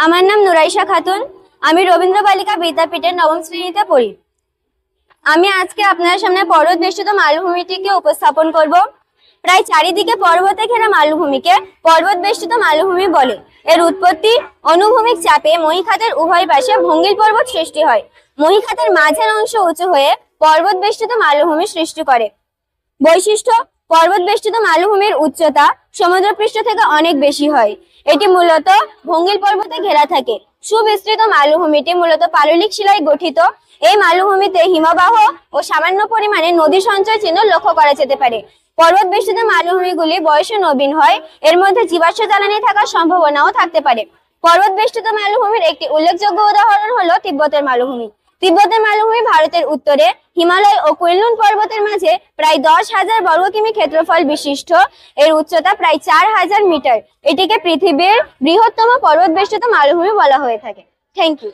আমার নাম নুরাইশা খাতুন। আমি রবীন্দ্র বালিকা বিদ্যাপীঠের নবম শ্রেণীতে পড়ি। আমি আজকে আপনাদের সামনে পর্বত বেষ্টিত মালভূমিটিকে উপস্থাপন করব। প্রায় চারিদিকে পর্বতে ঘেরা মালভূমিকে পর্বত বেষ্টিত মালভূমি বলে। এর উৎপত্তি অনুভূমিক চাপে মহীখাতের উভয় পাশে ভঙ্গিল পর্বত সৃষ্টি হয়। মহীখাতের মাঝের অংশ উঁচু হয়ে পর্বত বেষ্টিত মালভূমি সৃষ্টি করে। বৈশিষ্ট্য: পর্বত বেষ্টিত মালভূমির উচ্চতা সমুদ্রপৃষ্ঠ থেকে অনেক বেশি হয়। এটি মূলত ভঙ্গিল পর্বতে ঘেরা থাকে। সুবিস্তৃত মালভূমিটি মূলত পাললিক শিলায় গঠিত। এই মালভূমিতে হিমবাহ ও সামান্য পরিমাণে নদী সঞ্চয় চিহ্ন লক্ষ্য করা যেতে পারে। পর্বত বেষ্টিত মালভূমিগুলি বয়সে নবীন হয়। এর মধ্যে জীবাশ্ম জ্বালানি থাকার সম্ভাবনাও থাকতে পারে। পর্বত বেষ্টিত মালভূমির একটি উল্লেখযোগ্য উদাহরণ হলো তিব্বতের মালভূমি। তিব্বতের মালভূমি ভারতের উত্তরে হিমালয় ও কুনলুন পর্বতের মাঝে প্রায় 10,000 বর্গ কিমি ক্ষেত্রফল বিশিষ্ট। এর উচ্চতা প্রায় 4,000 মিটার। এটিকে পৃথিবীর বৃহত্তম পর্বত বেষ্টিত মালভূমি বলা হয়ে থাকে। Thank you.